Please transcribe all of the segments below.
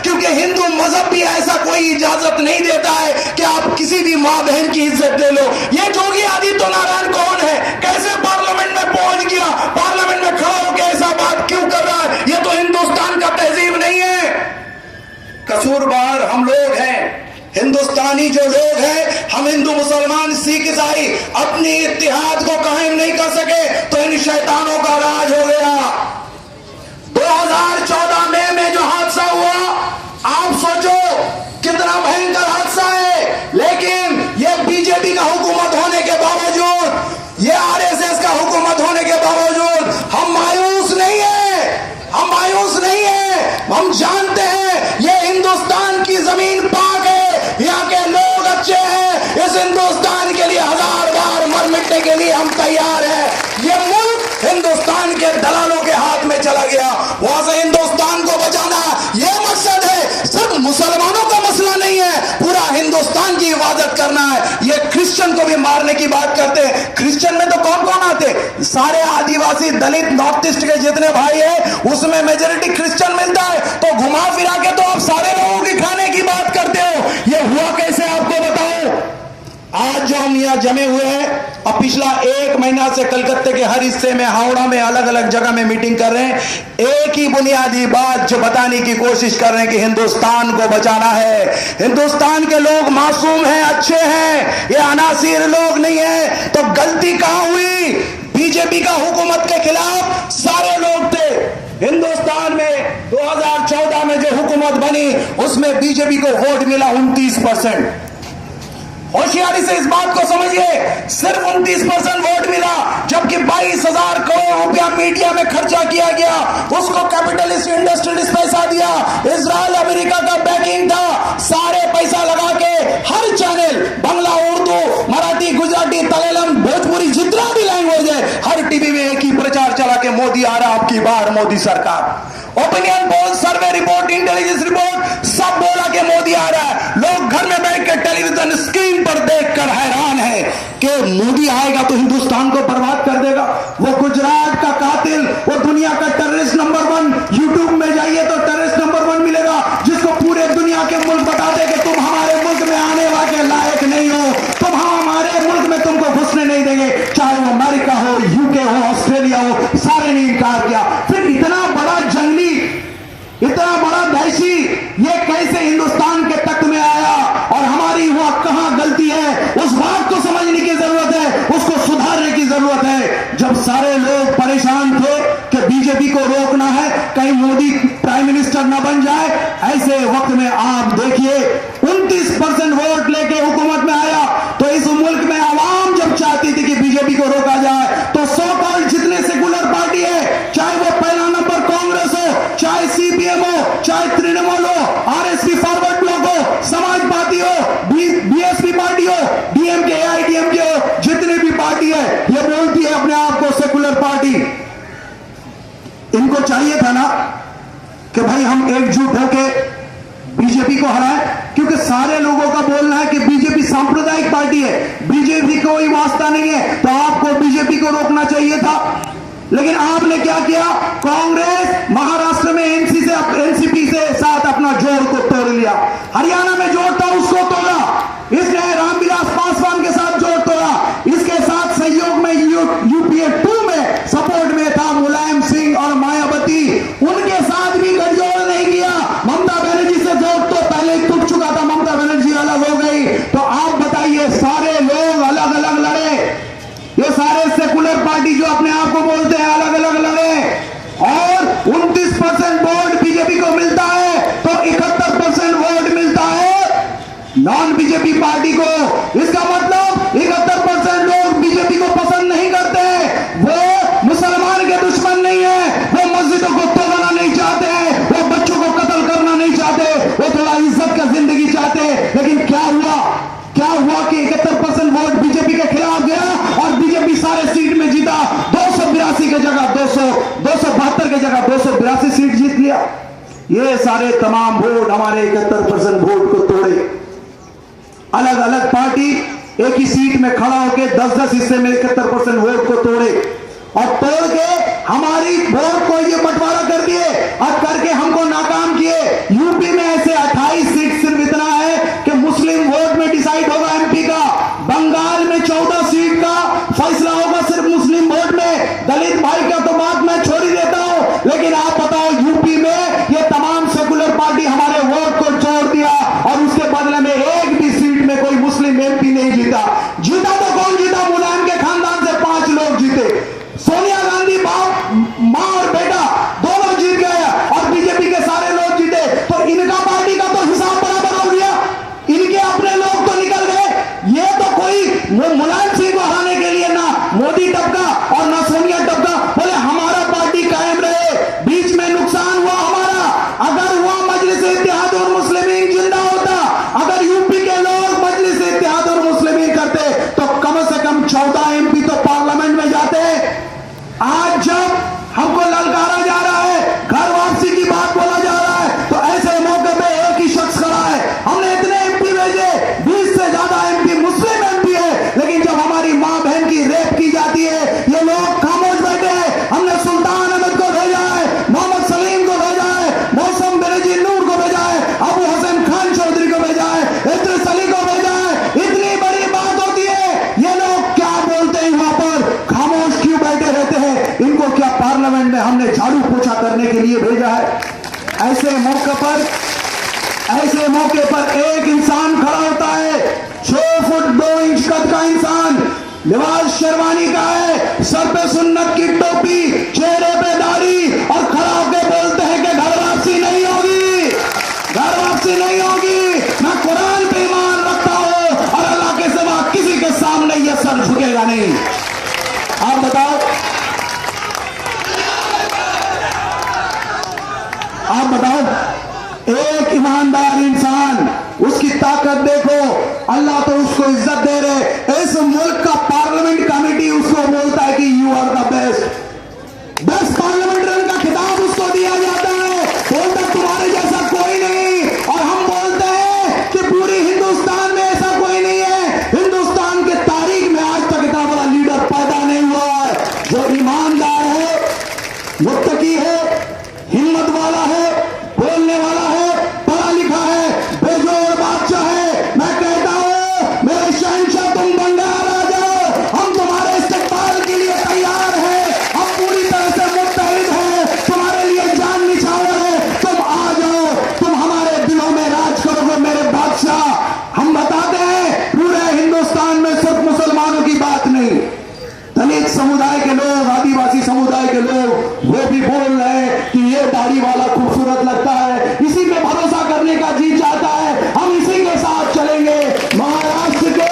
क्योंकि हिंदू मजहब भी ऐसा कोई इजाजत नहीं देता है कि आप किसी भी माँ बहन की इज्जत ले लो। ये योगी आदित्यनारायण कौन है? कैसे पार्लियामेंट में पहुंच गया? पार्लियामेंट में खड़ा होकर ऐसा बात क्यों कर रहा है? ये तो हिंदुस्तान का तहजीब नहीं है। कसूरवार हम लोग हैं, हिंदुस्तानी जो लोग हैं, हम हिंदू मुसलमान सिख ईसाई अपनी इत्तेहाद को कायम नहीं कर सके तो इन शैतानों का राज हो गया। 2014 में जो हादसा हुआ, आप सोचो कितना भयंकर हादसा है, लेकिन ये बीजेपी का हुकूमत होने के बावजूद, ये आरएसएस का हुकूमत होने के बावजूद हम मायूस नहीं है, हम मायूस नहीं है। हम जानते हैं ये हिंदुस्तान की जमीन पाक है, यहाँ के लोग अच्छे हैं, इस हिंदुस्तान के लिए 1000 बार मर मिटने के लिए हम तैयार हैं। ये मुल्क हिंदुस्तान के दलालों के हाथ में चला गया, वहां से हिंदुस्तान को बचाना ये मकसद है। सिर्फ मुसलमानों का मसला नहीं है, पूरा हिंदुस्तान की हिफाजत करना है। ये क्रिश्चियन को भी मारने की बात करते हैं। क्रिश्चियन में तो कौन कौन आते? सारे आदिवासी दलित नॉर्थ ईस्ट के जितने भाई है उसमें मेजोरिटी क्रिश्चियन मिलता है, तो घुमा फिरा के तो आप सारे लोगों की खाने की बात करते हो। ये हुआ कैसे आपको बताओ? आज जो हम यहाँ जमे हुए हैं, अब पिछला 1 महीना से कलकत्ते के हर हिस्से में, हावड़ा में, अलग अलग जगह में मीटिंग कर रहे हैं। एक ही बुनियादी बात जो बताने की कोशिश कर रहे हैं कि हिंदुस्तान को बचाना है। हिंदुस्तान के लोग मासूम हैं, अच्छे हैं, ये अनासिर लोग नहीं है। तो गलती कहां हुई? बीजेपी का हुकूमत के खिलाफ सारे लोग थे। हिंदुस्तान में 2014 में जो हुकूमत बनी उसमें बीजेपी को वोट मिला 29%। होशियारी से इस बात को समझिए, सिर्फ 29% वोट मिला, जबकि 22,000 करोड़ रुपया मीडिया में खर्चा किया गया। उसको कैपिटलिस्ट इंडस्ट्रियलिस्ट पैसा दिया, इजराइल अमेरिका का बैकिंग था, सारे पैसा लगा के हर चैनल, बांग्ला, उर्दू, मराठी, गुजराती, तमिलम, भोजपुरी, जितना भी लैंग्वेज है, हर टीवी में एक ही प्रचार चला के मोदी आ रहा, आपकी बार मोदी सरकार। Opinion poll, survey report, intelligence report, सब बोला कि मोदी आ रहा है। लोग घर में बैठ के टेलीविजन स्क्रीन पर देखकर हैरान है कि मोदी आएगा तो हिंदुस्तान को बर्बाद कर देगा। वो गुजरात का कातिल, वो दुनिया का टेररिस्ट नंबर 1, यूट्यूब में जाइए तो टेररिस्ट नंबर 1 मिलेगा, जिसको पूरे दुनिया के मुल्क बता दे कि तुम हमारे मुल्क में आने वाले लायक नहीं हो, तुम हमारे मुल्क में तुमको घुसने नहीं देंगे। चाहे वो अमेरिका हो, यूके हो, ऑस्ट्रेलिया हो, सारे ने इनकार किया। फिर इतना बड़ा जंगली, इतना बड़ा दहशी, ये कैसे हिंदुस्तान के तख्त में आया और हमारी वहां कहां गलती है, उस बात को समझने की जरूरत है, उसको सुधारने की जरूरत है। जब सारे लोग परेशान थे कि बीजेपी को रोकना है, कहीं मोदी प्राइम मिनिस्टर न बन जाए, ऐसे वक्त में आप देखिए 29% वोट लेके हुकूमत में आया। तो इस मुल्क में आवाम जब चाहती थी कि बीजेपी को रोका जाए, तो सो कॉल्ड जितने सेकुलर पार्टी है, चाहे वो पहला नंबर कांग्रेस हो, चाहे सीपीएम हो, चाहे तृणमूल हो, आरएसपी फॉरवर्ड ब्लॉक हो, समाजवादी हो, बीएसपी पार्टी हो, डीएमके, एआईडीएमके हो, जितनी भी पार्टी है, ये बोलती है अपने आप को सेकुलर पार्टी। इनको चाहिए था ना कि भाई हम एकजुट होकर बीजेपी को हराएं, क्योंकि सारे लोगों का बोलना है कि बीजेपी सांप्रदायिक पार्टी है, बीजेपी को कोई वास्ता नहीं है, तो आपको बीजेपी को रोकना चाहिए था। लेकिन आपने क्या किया? कांग्रेस महाराष्ट्र में एनसीपी से साथ अपना जोड़ को तोड़ लिया, हरियाणा में जोड़ था उसको तोड़ा, इसने रामविलास पासवान के साथ जोड़ तोड़ा, इसके साथ सहयोग में यूपीए 2 में सपोर्ट में था मुलायम सिंह और मायावती, उनके साथ भी गठजोड़ नहीं किया। ममता बनर्जी से जोड़ तो पहले ही टूट चुका था, ममता बनर्जी अलग हो गई। तो आप बताइए, सारे लोग अलग अलग लड़े, ये सारे सेकुलर पार्टी जो अपने आप को बोलते हैं अलग अलग लड़े, और 29% वोट बीजेपी को मिलता है, तो 71% वोट मिलता है नॉन बीजेपी पार्टी को। इसका मतलब 71% लोग बीजेपी को पसंद नहीं करते, वो मुसलमान के दुश्मन नहीं है, वो मस्जिदों को तोड़ना नहीं चाहते, वो बच्चों को कत्ल करना नहीं चाहते, वो थोड़ा इज्जत का जिंदगी चाहते। लेकिन क्या हुआ कि 71% वोट बीजेपी के खिलाफ गया और बीजेपी सारे सीट में जीता, 282 की जगह 272 की जगह 282 सीट जीत लिया। ये सारे तमाम वोट हमारे 71% वोट को तोड़े। अलग अलग पार्टी एक ही सीट में खड़ा होकर 10-10 हिस्से में 71% वोट को तोड़े, और तोड़ के हमारी वोट को ये बंटवारा कर दिए और करके हमको नाकाम किए। यूपी में ऐसे मौके पर एक इंसान खड़ा होता है, 6 फुट 2 इंच कद का इंसान, लिबास शेरवानी का है, सर पे सुन्नत की टोपी, चेहरे पे दाढ़ी, और खड़ा होकर बोलते हैं कि घर वापसी नहीं होगी, घर वापसी नहीं होगी, मैं कुरान पे ईमान रखता हूं और अल्लाह के सिवा किसी के सामने यह सर झुकेगा नहीं। आप बताओ, आप बताओ, एक ईमानदार इंसान, उसकी ताकत देखो, अल्लाह तो उसको इज्जत दे रहे। इस मुल्क का पार्लियामेंट कमेटी उसको बोलता है कि you are the best parliamentarian का खिताब उसको दिया जाता है, बोलता तुम्हारे जैसा कोई नहीं। और हम बोलते हैं कि पूरी हिंदुस्तान में ऐसा कोई नहीं है, हिंदुस्तान के तारीख में आज तक इतना बड़ा लीडर पैदा नहीं हुआ है जो ईमानदार है, मुत्तकी है, हिम्मत वाला है, बोलने वाला है, पढ़ा लिखा है, बेजोड़ बादशाह है। मैं कहता हूं मेरे शहंशाह, तुम बंगाल आ जाओ, हम तुम्हारे इस्तेमाल के लिए तैयार हैं, हम पूरी तरह से मुत्तहिद हैं, तुम्हारे लिए जान निछावर है, तुम आ जाओ, तुम हमारे दिलों में राज करोगे मेरे बादशाह। हम बताते हैं पूरे हिंदुस्तान में सिर्फ मुसलमानों की बात नहीं, दलित समुदाय के लोग, आदिवासी समुदाय के लोग, वो भी बोल रहे हैं कि ये दाढ़ी वाला खूबसूरत लगता है, इसी पे भरोसा करने का जी चाहता है, हम इसी के साथ चलेंगे। महाराष्ट्र के,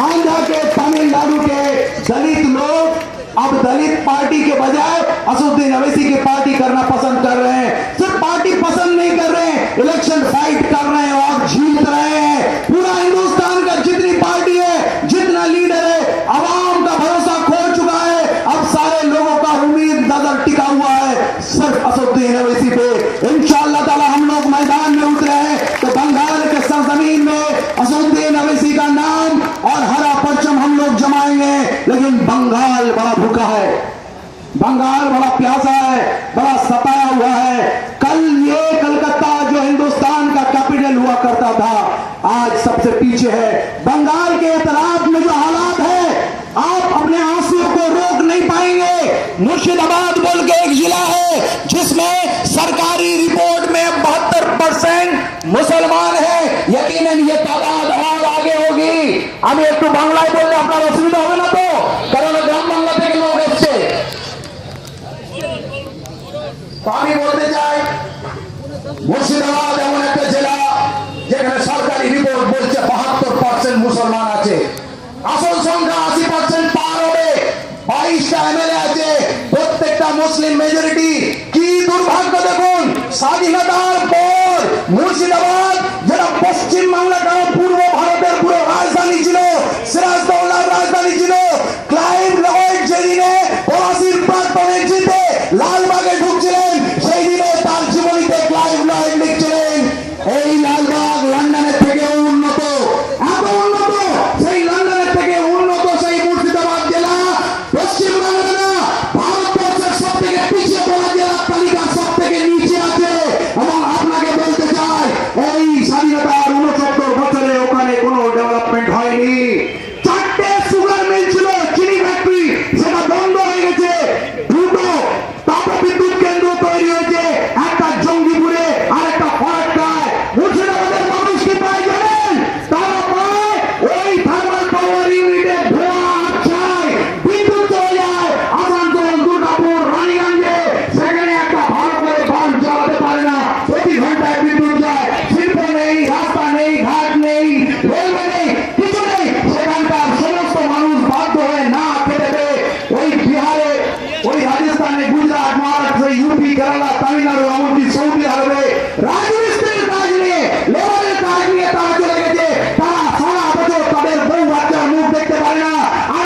आंध्र के, तमिलनाडु के दलित लोग अब दलित पार्टी के बजाय असदुद्दीन अवैसी की पार्टी करना पसंद कर रहे हैं। सिर्फ पार्टी पसंद नहीं कर रहे हैं, इलेक्शन फाइट कर रहे हैं और जीत रहे हैं। पूरा हिंदुस्तान का जितनी पार्टी है, जितना लीडर है, आवाम का भरोसा खो चुका है। अब सारे लोगों का उम्मीद नजर टिका हुआ है सिर्फ असदुद्दीन अवैसी पे। इंशाअल्लाह ताला हम लोग मैदान में उतरे हैं तो बंगाल के सरजमीन में असदुद्दीन अवैसी का नाम और हरा परचम हम लोग जमाएंगे। लेकिन बंगाल बड़ा भूखा है, बंगाल बड़ा प्यासा है, बड़ा सताया हुआ है। कल ये कलकत्ता जो हिंदुस्तान का कैपिटल हुआ करता था, आज सबसे पीछे है। बंगाल के इतराब में जो हालात है, आप अपने आंसुओं को रोक नहीं पाएंगे। मुर्शिदाबाद बोल के एक जिला है जिसमें सरकारी रिपोर्ट में 72% मुसलमान है। यकीनन ये तादाद और आगे होगी। আমি একটু বাংলায় বললে আপনার অসুবিধা হবে না তো, কারণ গ্রাম বাংলা থেকে লোক এসছে। তো আমি বলতে চাই মুর্শিদাবাদ এমন একটা জেলা যেখানে সরকারি রিপোর্ট বলছে 72% মুসলমান আছে, আসল সংখ্যা 80% পার হবে। 22টা এমএলএ আছে, প্রত্যেকটা মুসলিম মেজরিটি। কি দুর্ভাগ্য দেখুন, স্বাধীনতার পর মুর্শিদাবাদ যেটা পশ্চিম বাংলাটা পূর্ব ভারতের পুরো রাজধানী ছিল, সিরাজদৌল্লার রাজধানী ছিল, ক্লাইভ লয়েড যেদিনে 82 প্রাক্তনে জিতে লালবাগে ঢুকছিলেন, সেই দিনে তার জীবনীতে ক্লাইভ লয়েড লিখছিলেন এই লালবাগ লন্ডনের থেকে উন্নত, এত উন্নত, সেই লন্ডনের থেকে উন্নত সেই মুর্শিদাবাদ জেলা পশ্চিম বাংলা না, ভারতবর্ষের সব থেকে পিছিয়ে পড়া জেলার তালিকা সব থেকে নিচে আছে। এবং আপনাকে বলতে চাই এই স্বাধীনতার 69 বছরে ওখানে কোনো ডেভেলপমেন্ট হয়নি। 4টে সুগার মিল ছিল, চিনি ফ্যাক্টরি, সেটা বন্ধ হয়ে গেছে। 2টো তাপবিদ্যুৎ কেন্দ্র তৈরি হয়েছে, একটা জঙ্গিপুরে আর একটা ফরাক্কায়। মুর্শিদাবাদের মানুষ কি পায় জানেন? তারা পায় ওই থার্মাল পাওয়ার ইউনিটে ধোঁয়া আচ্ছায় বিদ্যুৎ চলে যায়। আসানসোল, দুর্গাপুর, রানীগঞ্জে সেখানে একটা ভালো করে বাল্ব জ্বালাতে পারে না, প্রতি ঘন্টায় বিদ্যুৎ যায়। শিল্প নেই, রাস্তা নেই, ঘাট নেই, রেলওয়ে নেই, কিছু নেই। সেখানকার সমস্ত মানুষ বাধ্য হয়ে না খেতে পেয়ে ওই বিহারে, ওই রাজস্থানে, গুজরাট, মহারাষ্ট্র, ইউপি, কেরালা, তামিলনাড়ু, এমনকি সৌদি আরবে